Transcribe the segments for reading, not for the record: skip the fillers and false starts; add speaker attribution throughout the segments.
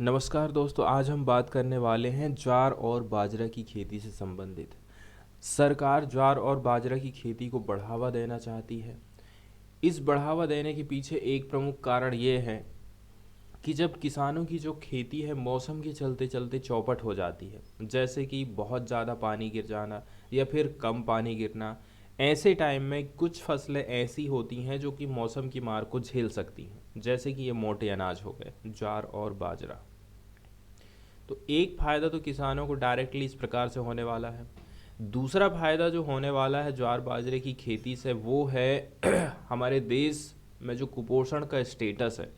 Speaker 1: नमस्कार दोस्तों, आज हम बात करने वाले हैं ज्वार और बाजरा की खेती से संबंधित। सरकार ज्वार और बाजरा की खेती को बढ़ावा देना चाहती है। इस बढ़ावा देने के पीछे एक प्रमुख कारण ये है कि जब किसानों की जो खेती है मौसम के चलते चलते चौपट हो जाती है, जैसे कि बहुत ज़्यादा पानी गिर जाना या फिर कम पानी गिरना, ऐसे टाइम में कुछ फसलें ऐसी होती हैं जो कि मौसम की मार को झेल सकती हैं, जैसे कि ये मोटे अनाज हो गए, ज्वार और बाजरा। तो एक फ़ायदा तो किसानों को डायरेक्टली इस प्रकार से होने वाला है। दूसरा फ़ायदा जो होने वाला है ज्वार बाजरे की खेती से वो है हमारे देश में जो कुपोषण का स्टेटस है।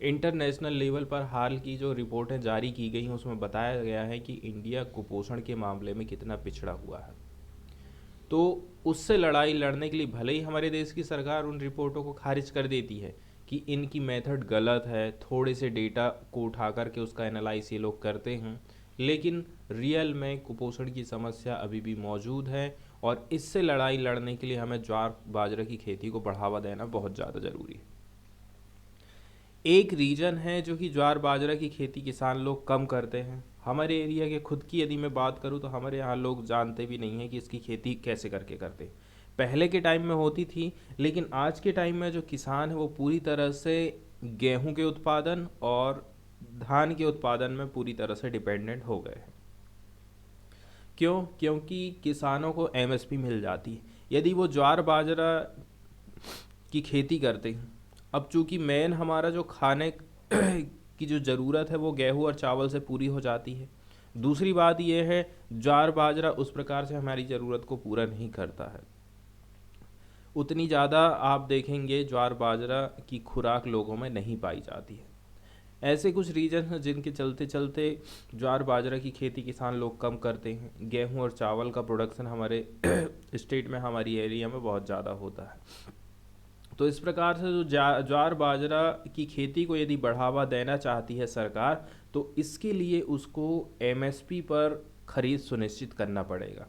Speaker 1: इंटरनेशनल लेवल पर हाल की जो रिपोर्टें जारी की गई हैं उसमें बताया गया है कि इंडिया कुपोषण के मामले में कितना पिछड़ा हुआ है। तो उससे लड़ाई लड़ने के लिए भले ही हमारे देश की सरकार उन रिपोर्टों को खारिज कर देती है कि इनकी मेथड गलत है, थोड़े से डेटा को उठा करके उसका एनालाइज ये लोग करते हैं, लेकिन रियल में कुपोषण की समस्या अभी भी मौजूद है और इससे लड़ाई लड़ने के लिए हमें ज्वार बाजरा की खेती को बढ़ावा देना बहुत ज़्यादा ज़रूरी है। एक रीजन है जो कि ज्वार बाजरा की खेती किसान लोग कम करते हैं। हमारे एरिया के खुद की यदि मैं बात करूं तो हमारे यहाँ लोग जानते भी नहीं हैं कि इसकी खेती कैसे करके करते। पहले के टाइम में होती थी, लेकिन आज के टाइम में जो किसान है वो पूरी तरह से गेहूं के उत्पादन और धान के उत्पादन में पूरी तरह से डिपेंडेंट हो गए हैं। क्यों? क्योंकि किसानों को एमएसपी मिल जाती है। यदि वो ज्वार बाजरा की खेती करते हैं, अब चूंकि मेन हमारा जो खाने की जो ज़रूरत है वो गेहूं और चावल से पूरी हो जाती है। दूसरी बात यह है ज्वार बाजरा उस प्रकार से हमारी ज़रूरत को पूरा नहीं करता है। उतनी ज़्यादा आप देखेंगे ज्वार बाजरा की खुराक लोगों में नहीं पाई जाती है। ऐसे कुछ रीजन हैं जिनके चलते चलते ज्वार बाजरा की खेती किसान लोग कम करते हैं। गेहूं और चावल का प्रोडक्शन हमारे स्टेट में, हमारी एरिया में बहुत ज़्यादा होता है। तो इस प्रकार से जो ज्वार बाजरा की खेती को यदि बढ़ावा देना चाहती है सरकार, तो इसके लिए उसको एमएसपी पर खरीद सुनिश्चित करना पड़ेगा।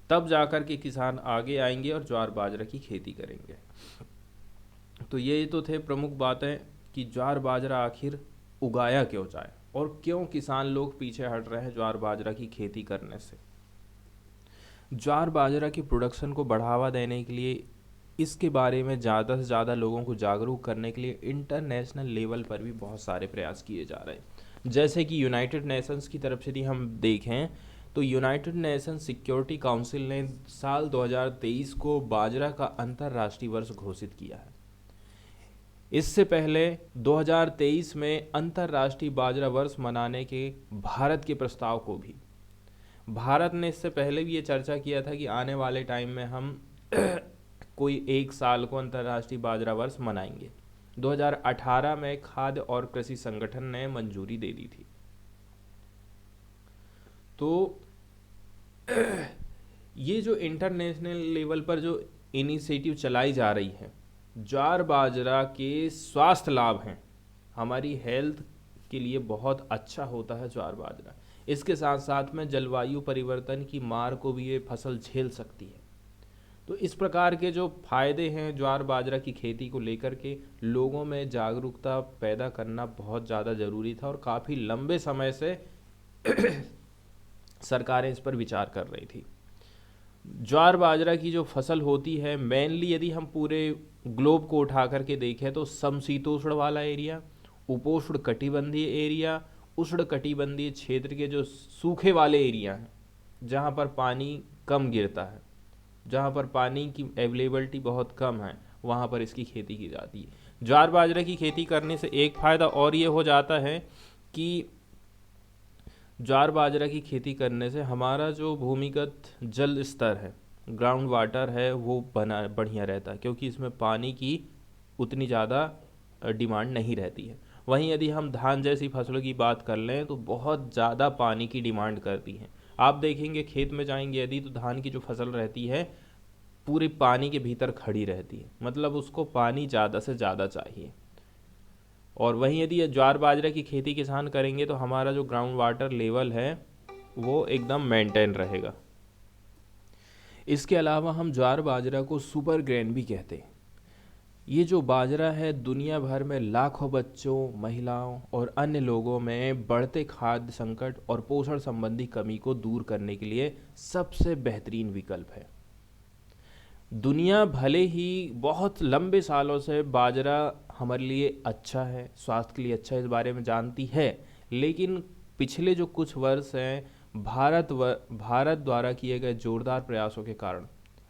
Speaker 1: तब जाकर के किसान आगे आएंगे और ज्वार बाजरा की खेती करेंगे। तो ये तो थे प्रमुख बातें कि ज्वार बाजरा आखिर उगाया क्यों जाए और क्यों किसान लोग पीछे हट रहे हैं ज्वार बाजरा की खेती करने से। ज्वार बाजरा की प्रोडक्शन को बढ़ावा देने के लिए, इसके बारे में ज़्यादा से ज़्यादा लोगों को जागरूक करने के लिए इंटरनेशनल लेवल पर भी बहुत सारे प्रयास किए जा रहे हैं। जैसे कि यूनाइटेड नेशंस की तरफ से यदि हम देखें तो यूनाइटेड नेशन सिक्योरिटी काउंसिल ने साल 2023 को बाजरा का अंतर्राष्ट्रीय वर्ष घोषित किया है। इससे पहले 2023 में अंतर्राष्ट्रीय बाजरा वर्ष मनाने के भारत के प्रस्ताव को भी भारत ने इससे पहले भी ये चर्चा किया था कि आने वाले टाइम में हम कोई एक साल को अंतर्राष्ट्रीय बाजरा वर्ष मनाएंगे। 2018 में खाद्य और कृषि संगठन ने मंजूरी दे दी थी। तो ये जो इंटरनेशनल लेवल पर जो इनिशिएटिव चलाई जा रही है, ज्वार बाजरा के स्वास्थ्य लाभ हैं, हमारी हेल्थ के लिए बहुत अच्छा होता है ज्वार बाजरा। इसके साथ साथ में जलवायु परिवर्तन की मार को भी ये फसल झेल सकती है। तो इस प्रकार के जो फायदे हैं ज्वार बाजरा की खेती को लेकर के लोगों में जागरूकता पैदा करना बहुत ज़्यादा ज़रूरी था और काफ़ी लंबे समय से सरकारें इस पर विचार कर रही थी। ज्वार बाजरा की जो फसल होती है मेनली यदि हम पूरे ग्लोब को उठा करके देखें तो समशीतोष्ण वाला एरिया, उपोष्ण कटिबंधीय एरिया, उष्ण कटिबंधीय क्षेत्र के जो सूखे वाले एरिया हैं जहाँ पर पानी कम गिरता है, जहाँ पर पानी की अवेलेबिलिटी बहुत कम है, वहाँ पर इसकी खेती की जाती है। ज्वार बाजरा की खेती करने से एक फ़ायदा और ये हो जाता है कि ज्वार बाजरा की खेती करने से हमारा जो भूमिगत जल स्तर है, ग्राउंड वाटर है, वो बना बढ़िया रहता है, क्योंकि इसमें पानी की उतनी ज़्यादा डिमांड नहीं रहती है। वहीं यदि हम धान जैसी फसलों की बात कर लें तो बहुत ज़्यादा पानी की डिमांड करती हैं। आप देखेंगे खेत में जाएंगे यदि तो धान की जो फसल रहती है पूरे पानी के भीतर खड़ी रहती है, मतलब उसको पानी ज़्यादा से ज़्यादा चाहिए। और वहीं यदि ज्वार बाजरा की खेती किसान करेंगे तो हमारा जो ग्राउंड वाटर लेवल है वो एकदम मेंटेन रहेगा। इसके अलावा हम ज्वार बाजरा को सुपर ग्रेन भी कहते हैं। ये जो बाजरा है दुनिया भर में लाखों बच्चों, महिलाओं और अन्य लोगों में बढ़ते खाद्य संकट और पोषण संबंधी कमी को दूर करने के लिए सबसे बेहतरीन विकल्प है। दुनिया भले ही बहुत लंबे सालों से बाजरा हमारे लिए अच्छा है, स्वास्थ्य के लिए अच्छा है, इस बारे में जानती है, लेकिन पिछले जो कुछ वर्ष हैं भारत द्वारा किए गए जोरदार प्रयासों के कारण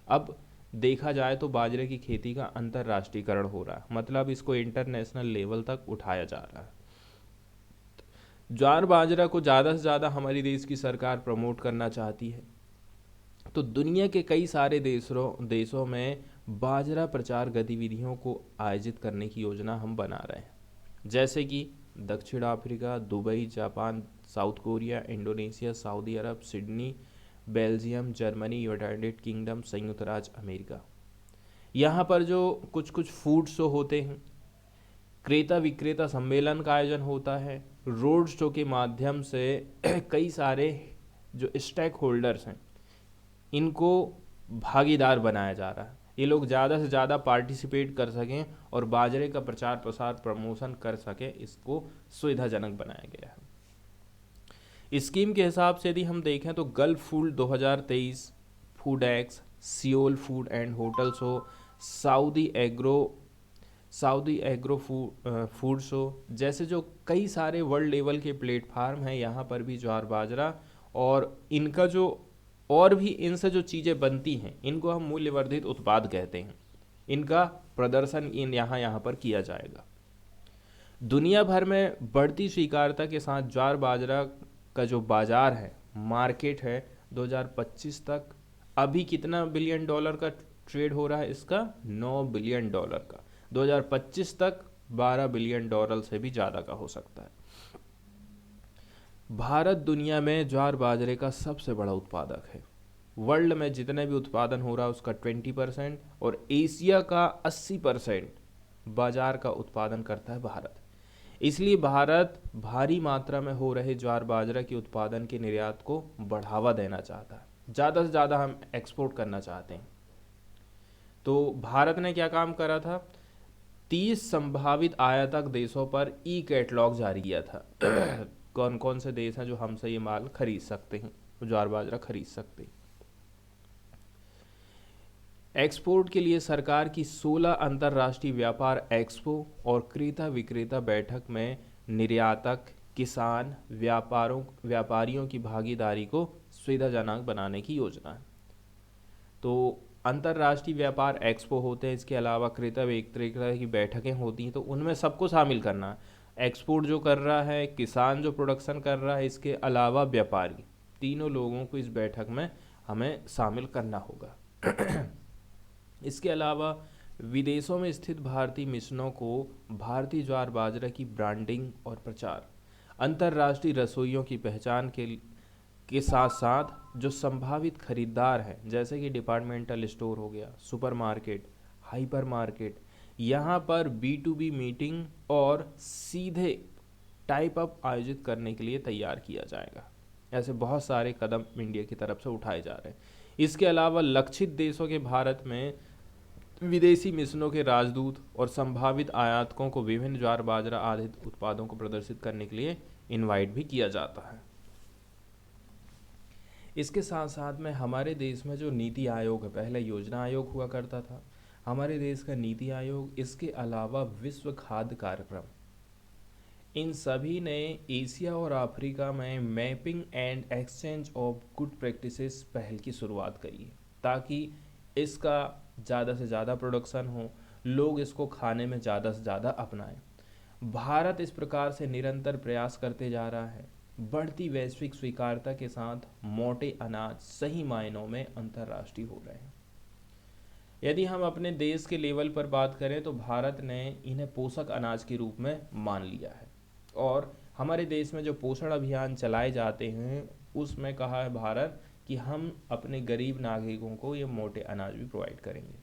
Speaker 1: अब देखा जाए तो बाजरे की खेती का अंतर्राष्ट्रीयकरण हो रहा है, मतलब इसको इंटरनेशनल लेवल तक उठाया जा रहा है। ज्वार बाजरा को ज़्यादा से ज़्यादा हमारी देश की सरकार प्रमोट करना चाहती है, तो दुनिया के कई सारे देशों में बाजरा प्रचार गतिविधियों को आयोजित करने की योजना हम बना रहे हैं, जैसे कि दक्षिण Africa, Dubai, Japan, South Korea, Indonesia, Saudi Arab, Sydney, Belgium, Germany, United Kingdom, संयुक्त राज्य अमेरिका। यहाँ पर जो कुछ कुछ फूड शो होते हैं, क्रेता विक्रेता सम्मेलन का आयोजन होता है, रोड शो के माध्यम से कई सारे जो स्टेक होल्डर्स हैं इनको भागीदार बनाया जा रहा है, ये लोग ज़्यादा से ज़्यादा पार्टिसिपेट कर सकें और बाजरे का प्रचार प्रसार प्रमोशन कर सकें, इसको सुविधाजनक बनाया गया है। स्कीम के हिसाब से यदि हम देखें तो gulf food 2023, food x, Seoul food and hotel show, Saudi agro food show जैसे जो कई सारे वर्ल्ड लेवल के प्लेटफार्म हैं, यहाँ पर भी ज्वार बाजरा और इनका जो और भी इनसे जो चीज़ें बनती हैं इनको हम मूल्य वर्धित उत्पाद कहते हैं, इनका प्रदर्शन यहाँ पर किया जाएगा। दुनिया भर में बढ़ती स्वीकार्यता के साथ ज्वार बाजरा का जो बाजार है, मार्केट है, 2025 तक अभी कितना बिलियन डॉलर का ट्रेड हो रहा है इसका, 9 बिलियन डॉलर का। 2025 तक 12 बिलियन डॉलर से भी ज़्यादा का हो सकता है। भारत दुनिया में ज्वार बाजरे का सबसे बड़ा उत्पादक है। वर्ल्ड में जितने भी उत्पादन हो रहा है उसका 20% और एशिया का 80% बाजार का उत्पादन करता है भारत। इसलिए भारत भारी मात्रा में हो रहे ज्वार बाजरा के उत्पादन के निर्यात को बढ़ावा देना चाहता है, ज़्यादा से ज़्यादा हम एक्सपोर्ट करना चाहते हैं। तो भारत ने क्या काम करा था, 30 संभावित आयातक देशों पर ई कैटलॉग जारी किया था कौन कौन से देश हैं जो हमसे ये माल खरीद सकते हैं, ज्वार बाजरा खरीद सकते हैं। एक्सपोर्ट के लिए सरकार की 16 अंतर्राष्ट्रीय व्यापार एक्सपो और क्रेता विक्रेता बैठक में निर्यातक, किसान, व्यापारियों की भागीदारी को सुविधाजनक बनाने की योजना है। तो अंतर्राष्ट्रीय व्यापार एक्सपो होते हैं, इसके अलावा क्रेता विक्रेता की बैठकें होती हैं, तो उनमें सबको शामिल करना है। एक्सपोर्ट जो कर रहा है, किसान जो प्रोडक्शन कर रहा है, इसके अलावा व्यापारी, तीनों लोगों को इस बैठक में हमें शामिल करना होगा। इसके अलावा विदेशों में स्थित भारतीय मिशनों को भारतीय ज्वार बाजरा की ब्रांडिंग और प्रचार, अंतर्राष्ट्रीय रसोइयों की पहचान के साथ साथ जो संभावित खरीदार हैं, जैसे कि डिपार्टमेंटल स्टोर हो गया, सुपरमार्केट, हाइपर मार्केट, यहाँ पर B2B मीटिंग और सीधे टाइप अप आयोजित करने के लिए तैयार किया जाएगा। ऐसे बहुत सारे कदम इंडिया की तरफ से उठाए जा रहे हैं। इसके अलावा लक्षित देशों के भारत में विदेशी मिशनों के राजदूत और संभावित आयातकों को विभिन्न ज्वार बाजरा आधारित उत्पादों को प्रदर्शित करने के लिए इनवाइट भी किया जाता है। इसके साथ साथ में हमारे देश में जो नीति आयोग है, पहले योजना आयोग हुआ करता था, हमारे देश का नीति आयोग, इसके अलावा विश्व खाद्य कार्यक्रम, इन सभी ने एशिया और अफ्रीका में mapping and exchange of good practices पहल की शुरुआत करी है, ताकि इसका ज़्यादा से ज़्यादा प्रोडक्शन हो, लोग इसको खाने में ज़्यादा से ज़्यादा अपनाएं। भारत इस प्रकार से निरंतर प्रयास करते जा रहा है। बढ़ती वैश्विक स्वीकार्यता के साथ मोटे अनाज सही मायनों में अंतर्राष्ट्रीय हो रहे हैं। यदि हम अपने देश के लेवल पर बात करें तो भारत ने इन्हें पोषक अनाज के रूप में मान लिया है और हमारे देश में जो पोषण अभियान चलाए जाते हैं उसमें कहा है भारत कि हम अपने गरीब नागरिकों को ये मोटे अनाज भी प्रोवाइड करेंगे।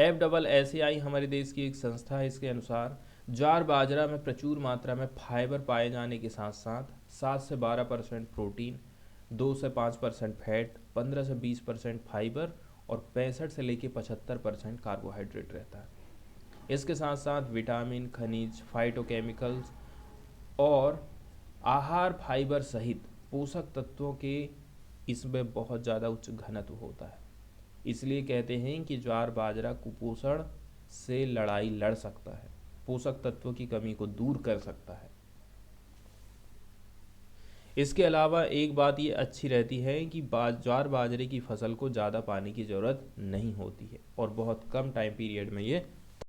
Speaker 1: FSSAI हमारे देश की एक संस्था है, इसके अनुसार ज्वार बाजरा में प्रचुर मात्रा में फाइबर पाए जाने के साथ साथ 7 से 12% प्रोटीन, 2 से 5% फैट, 15 से 20% फाइबर और 65 से लेकर 75% कार्बोहाइड्रेट रहता है। इसके साथ साथ विटामिन, खनिज, फाइटोकेमिकल्स और आहार फाइबर सहित पोषक तत्वों के इसमें बहुत ज़्यादा उच्च घनत्व होता है। इसलिए कहते हैं कि ज्वार बाजरा कुपोषण से लड़ाई लड़ सकता है, पोषक तत्वों की कमी को दूर कर सकता है। इसके अलावा एक बात ये अच्छी रहती है कि ज्वार बाजरे की फसल को ज़्यादा पानी की ज़रूरत नहीं होती है और बहुत कम टाइम पीरियड में ये